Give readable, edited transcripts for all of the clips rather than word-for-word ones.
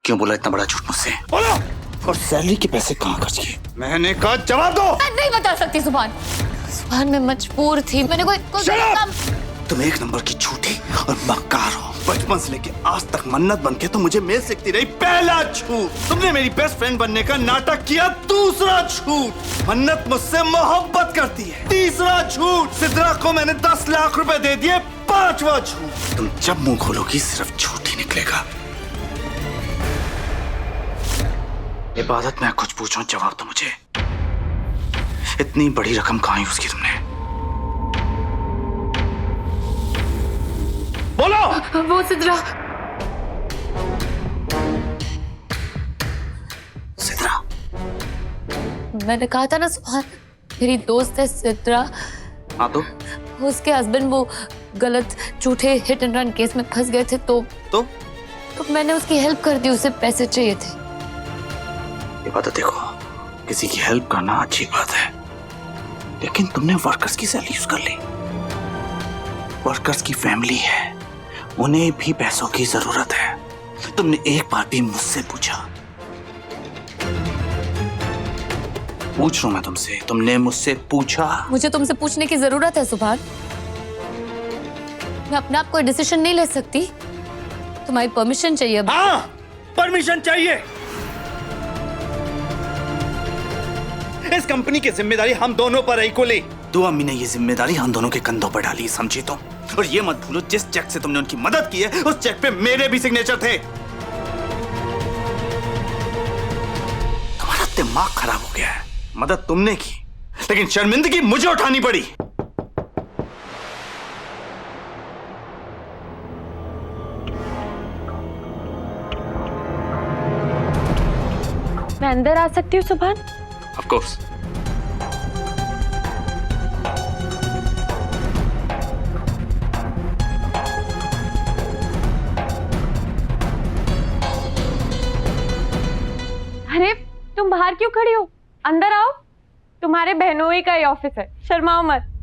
क्यों बोला इतना बड़ा झूठ मुझसे? बोलो। और सैलरी के पैसे कहाँ खर्च किए? मैंने कहा जवाब दो। मैं नहीं बता सकती सुभान। सुभान मैं मजबूर थी, मैंने कोई काम। तुम एक नंबर की झूठी और मक्कार हो। बचपन से लेके आज तक मन्नत बनके तो मुझे मिल सकती रही। पहला झूठ, तुमने मेरी बेस्ट फ्रेंड बनने का नाटक किया। दूसरा झूठ, मन्नत मुझसे मोहब्बत करती है। तीसरा झूठ, सिद्रा को मैंने 10 लाख रुपए दे दिए। पांचवा झूठ, तुम जब मुंह खोलोगी सिर्फ झूठ ही निकलेगा। इबादत मैं कुछ पूछूं, जवाब दो मुझे। इतनी बड़ी रकम कहाँ यूज की तुमने? बोलो। वो सिद्रा। सिद्रा? मैंने कहा था ना सुभान, मेरी दोस्त है सिद्रा। हाँ तो? उसके हस्बैंड वो गलत झूठे हिट एंड रन केस में फंस गए थे तो मैंने उसकी हेल्प कर दी। उसे पैसे चाहिए थे। ये बात देखो, किसी की हेल्प करना अच्छी बात है, लेकिन तुमने वर्कर्स की सैलरी यूज कर ली। वर्कर्स की फैमिली है, उन्हें भी पैसों की जरूरत है। तुमने एक बार भी मुझसे पूछा? पूछ रहा हूं मैं तुमसे, तुमने मुझसे पूछा? मुझे तुमसे पूछने की जरूरत है सुभान। मैं अपने आप कोई डिसीजन नहीं ले सकती, तुम्हारी परमिशन चाहिए। हाँ, परमिशन चाहिए। इस कंपनी की जिम्मेदारी हम दोनों पर इक्वली। तो अम्मी ने ये जिम्मेदारी हम दोनों के कंधों पर डाली, समझी तुम? और ये मत भूलो, जिस चेक से तुमने उनकी मदद की है उस चेक पे मेरे भी सिग्नेचर थे। तुम्हारा दिमाग खराब हो गया है। मदद तुमने की, लेकिन शर्मिंदगी मुझे उठानी पड़ी। मैं अंदर आ सकती हूँ सुभान? Of course. अरे तुम बाहर क्यों खड़ी हो? अंदर आओ, तुम्हारे बहनोई का ही ऑफिस है, शर्माओ मत।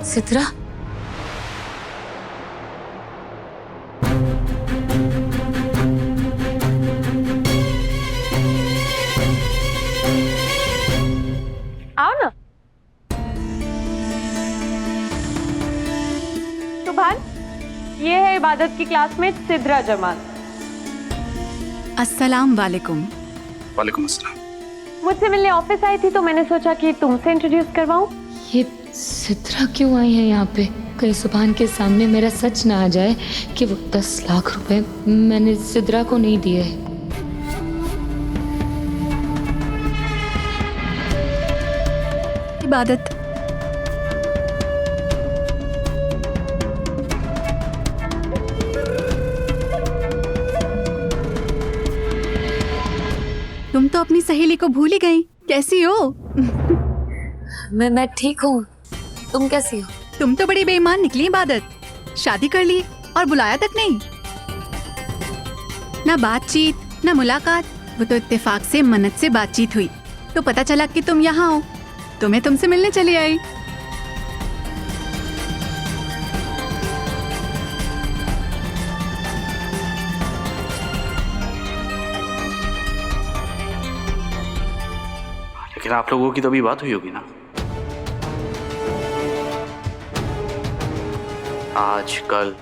सिद्रा, आओ ना। सुभान, ये है इबादत की क्लासमेट सिद्रा जमाल। अस्सलाम वालेकुम। वालेकुम अस्सलाम। मुझसे मिलने ऑफिस आई थी तो मैंने सोचा कि तुमसे इंट्रोड्यूस करवाऊं। ये सिद्रा क्यों आई है यहाँ पे? कहीं सुभान के सामने मेरा सच ना आ जाए कि वो 10 लाख रुपए मैंने सिद्रा को नहीं दिए। इबादत, तुम तो अपनी सहेली को भूल ही गई। कैसी हो? मैं ठीक हूँ, तुम कैसी हो? तुम तो बड़ी बेईमान निकली इबादत। शादी कर ली और बुलाया तक नहीं। ना बातचीत ना मुलाकात। वो तो इत्तेफाक से मन्नत से बातचीत हुई तो पता चला कि तुम यहाँ हो, तो मैं तुमसे मिलने चली आई। लेकिन आप लोगों की तो अभी बात हुई होगी ना? आज कल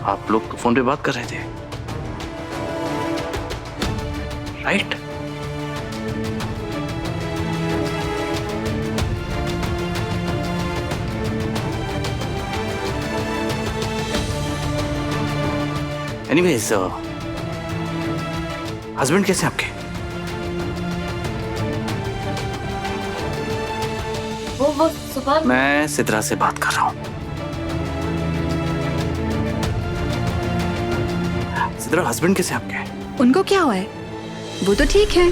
आप लोग तो फोन पे बात कर रहे थे, राइट? एनीवेज, हस्बैंड कैसे हैं आपके? वो सुभान। मैं सिद्रा से बात कर रहा हूँ। सिद्रा, हस्बैंड कैसे हैं आपके? उनको क्या हुआ है? वो तो ठीक है।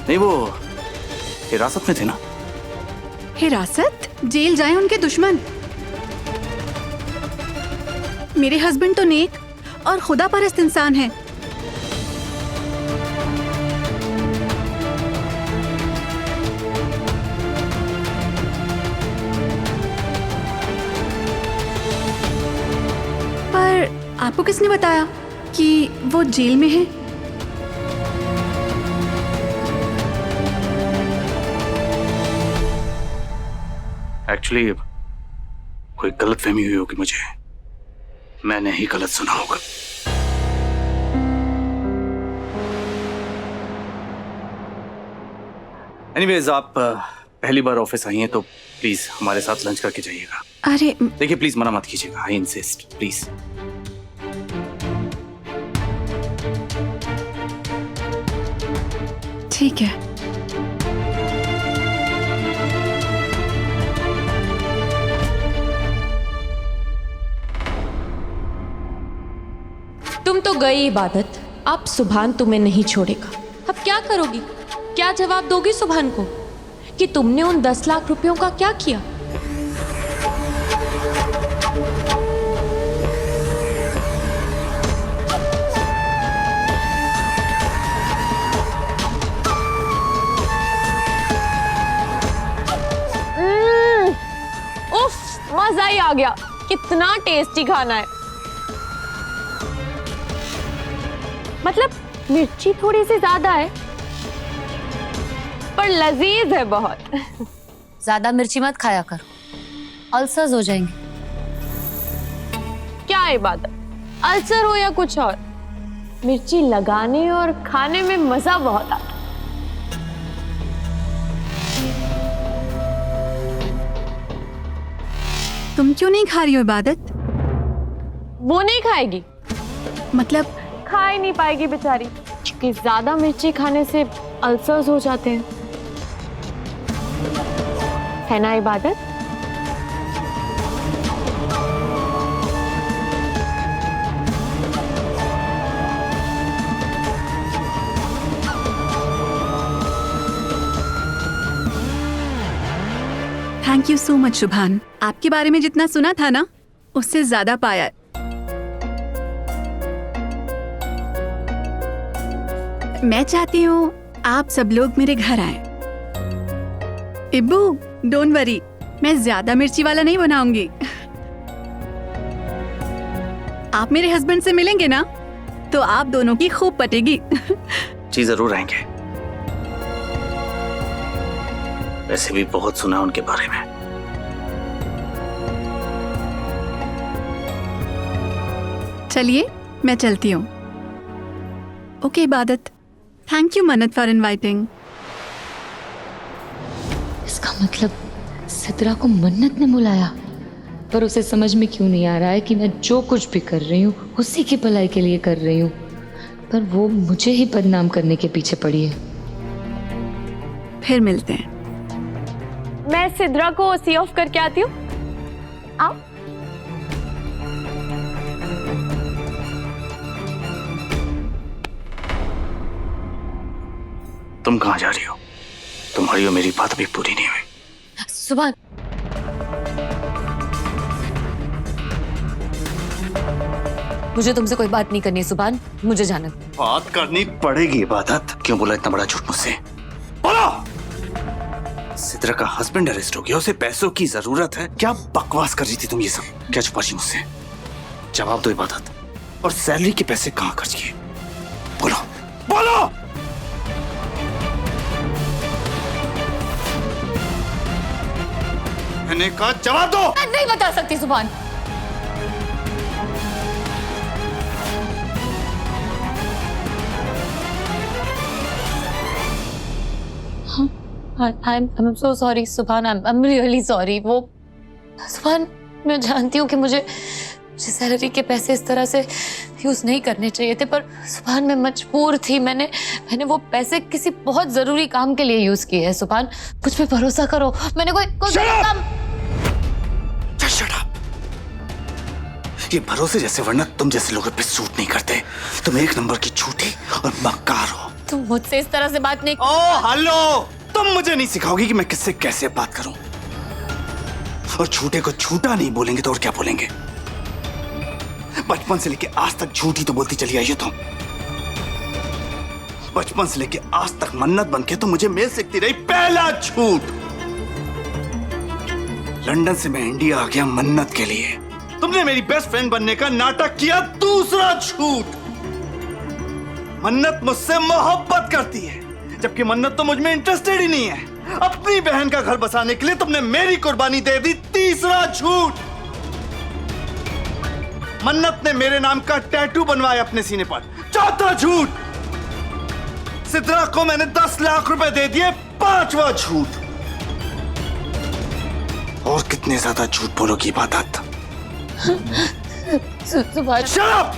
नहीं, वो हिरासत में थे ना? हिरासत? जेल जाए उनके दुश्मन। मेरे हस्बैंड तो नेक और खुदा परस्त इंसान है। पर आपको किसने बताया कि वो जेल में है? एक्चुअली कोई गलतफहमी हुई होगी मुझे, मैंने ही गलत सुना होगा। एनीवेज, आप पहली बार ऑफिस आई हैं तो प्लीज हमारे साथ लंच करके जाइएगा। अरे देखिए प्लीज मना मत कीजिएगा, आई इंसिस्ट प्लीज। ठीक है। तुम तो गई इबादत, अब सुभान तुम्हें नहीं छोड़ेगा। अब क्या करोगी? क्या जवाब दोगी सुभान को कि तुमने उन 10 लाख रुपयों का क्या किया? उफ, मजा ही आ गया। कितना टेस्टी खाना है। मतलब मिर्ची थोड़ी सी ज्यादा है पर लजीज है बहुत। ज्यादा मिर्ची मत खाया कर, अल्सर्स हो जाएंगे। क्या इबादत, अल्सर हो या कुछ और, मिर्ची लगाने और खाने में मजा बहुत आता है। तुम क्यों नहीं खा रही हो इबादत? वो नहीं खाएगी, मतलब खा ही नहीं पाएगी बेचारी, क्योंकि ज्यादा मिर्ची खाने से अल्सर्स हो जाते हैं, है ना इबादत? Thank you so much शुभान। आपके बारे में जितना सुना था ना, उससे ज्यादा पाया। मैं चाहती हूँ आप सब लोग मेरे घर आए। इब्बू, डोंट वरी, मैं ज्यादा मिर्ची वाला नहीं बनाऊंगी। आप मेरे हस्बैंड से मिलेंगे ना, तो आप दोनों की खूब पटेगी। जी जरूर आएंगे, वैसे भी बहुत सुना उनके बारे में। चलिए मैं चलती हूँ। ओके इबादत, थैंक यू मन्नत फॉर इनवाइटिंग। इसका मतलब सिद्रा को मन्नत ने बुलाया, पर उसे समझ में क्यों नहीं आ रहा है कि मैं जो कुछ भी कर रही हूँ उसी की भलाई के लिए कर रही हूँ, पर वो मुझे ही बदनाम करने के पीछे पड़ी है। फिर मिलते हैं। मैं सिद्रा को सी ऑफ करके आती हूँ। आओ। तुम कहाँ जा रही हो? तुम्हारी और मेरी बात अभी पूरी नहीं हुई। सुभान, मुझे तुमसे कोई बात नहीं करनी है सुभान, मुझे जाना। बात करनी पड़ेगी इबादत। क्यों बोला इतना बड़ा झूठ मुझसे? बोलो। सिद्रा का हस्बैंड अरेस्ट हो गया, उसे पैसों की जरूरत है। क्या बकवास कर रही थी तुम? ये सब क्या छुपा रही मुझसे? जवाब दो इबादत। और सैलरी के पैसे कहाँ खर्च किए? बोलो बोलो। मैंने कहा जवाब दो। मैं नहीं बता सकती सुभान। I'm so sorry सुभान, I'm really sorry। वो सुभान, मैं जानती हूँ कि मुझे सैलरी के पैसे इस तरह से यूज नहीं करने चाहिए थे, पर सुभान मैं मजबूर थी। मैंने वो पैसे किसी बहुत जरूरी काम के लिए यूज किए हैं। सुभान, मुझ पे भरोसा करो, मैंने कोई काम। Shut up! ये भरोसे जैसे वरना तुम जैसे लोगों पे सूट नहीं करते। तुम एक नंबर की झूठी और मक्कार हो। तुम मुझसे इस तरह से बात नहीं। ओह हेलो, तुम मुझे नहीं सिखाओगी कि मैं किससे कैसे बात करूं। और झूठे को झूठा नहीं बोलेंगे तो और क्या बोलेंगे? बचपन से लेके आज तक झूठी तो बोलती चली आई हो तुम। बचपन से लेके आज तक मन्नत बनके तो मुझे मिल सकती रही। पहला झूठ, लंदन से मैं इंडिया आ गया मन्नत के लिए, तुमने मेरी बेस्ट फ्रेंड बनने का नाटक किया। दूसरा झूठ, मन्नत मुझसे मोहब्बत करती है जबकि मन्नत तो मुझ में इंटरेस्टेड ही नहीं है। अपनी बहन का घर बसाने के लिए तुमने मेरी कुर्बानी दे दी। तीसरा झूठ, मन्नत ने मेरे नाम का टैटू बनवाया अपने सीने पर। चौथा झूठ, सिद्रा को मैंने 10 लाख रुपए दे दिए। पांचवा झूठ, और कितने ज्यादा झूठ बोलोगी इबादत? सुभान, Shut up!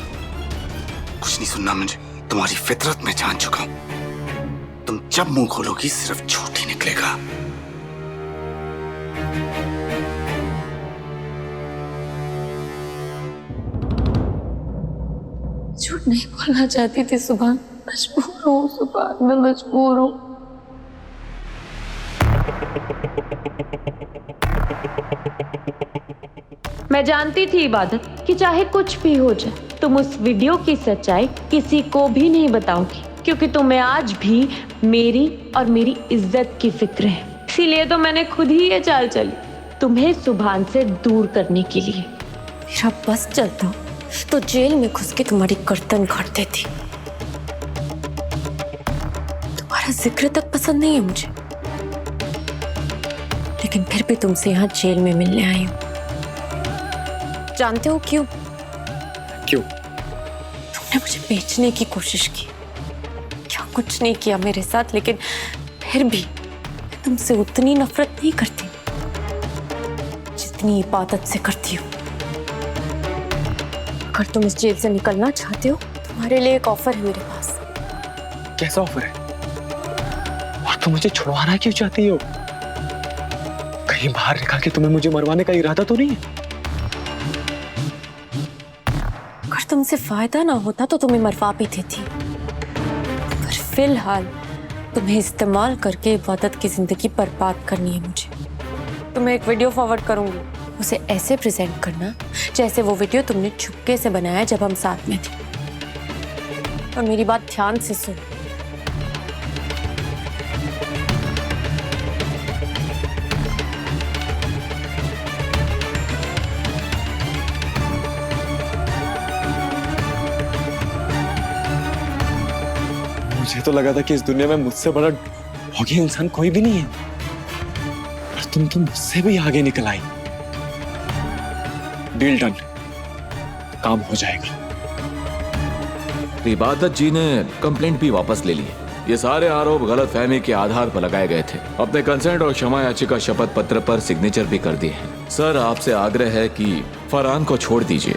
कुछ नहीं सुनना मुझे, तुम्हारी फितरत में जान चुका हूं। तुम जब मुंह खोलोगी सिर्फ झूठ ही निकलेगा। झूठ नहीं बोलना चाहती थी सुभान, मजबूर हूँ सुभान, मैं मजबूर हूँ। मैं जानती थी इबादत कि चाहे कुछ भी हो जाए तुम उस वीडियो की सच्चाई किसी को भी नहीं बताओगी, क्योंकि तुम्हें आज भी मेरी और मेरी इज्जत की फिक्र है। इसीलिए तो मैंने खुद ही ये चाल चली, तुम्हें सुभान से दूर करने के लिए। मेरा बस चलता तो जेल में घुस के तुम्हारी गर्दन काट देती। तुम्हारा जिक्र तक पसंद नहीं है मुझे, लेकिन फिर भी तुमसे यहाँ जेल में मिलने आई हूँ। जानते हो क्यों? क्यों? तुमने मुझे बेचने की कोशिश की। क्या कुछ नहीं किया मेरे साथ, लेकिन फिर भी मैं तुमसे उतनी नफरत नहीं करती जितनी इबादत से करती हूँ। अगर तुम इस जेल से निकलना चाहते हो, तुम्हारे लिए एक ऑफर है मेरे पास। कैसा ऑफर है? और तुम मुझे छुड़वाना क्यों चाहती हो? कहीं बाहर निकाल के तुम्हें मुझे मरवाने का इरादा तो नहीं है? अगर तुमसे फायदा ना होता तो तुम्हें मरवा भी देती, पर फिलहाल तुम्हें इस्तेमाल करके इबादत की जिंदगी बर्बाद करनी है मुझे। तुम्हें एक वीडियो फॉरवर्ड करूंगी, उसे ऐसे प्रेजेंट करना जैसे वो वीडियो तुमने चुपके से बनाया जब हम साथ में थे। और मेरी बात ध्यान से सुन, मुझे तो लगा था कि इस दुनिया में मुझसे बड़ा भोगी इंसान कोई भी नहीं है, पर तुम तो मुझसे भी आगे निकल आई। डील डन, काम हो जाएगा। इबादत जी ने कंप्लेंट भी वापस ले ली है। ये सारे आरोप गलत फहमी के आधार पर लगाए गए थे। अपने कंसेंट और क्षमा याचिका शपथ पत्र पर सिग्नेचर भी कर दिए हैं। सर, आपसे आग्रह है कि फरहान को छोड़ दीजिए।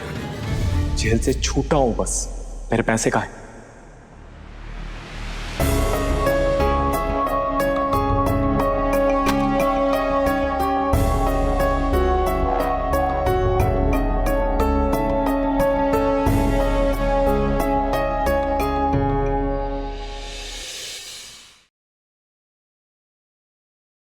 जेल से छूटा हूं बस, मेरे पैसे कहाँ हैं?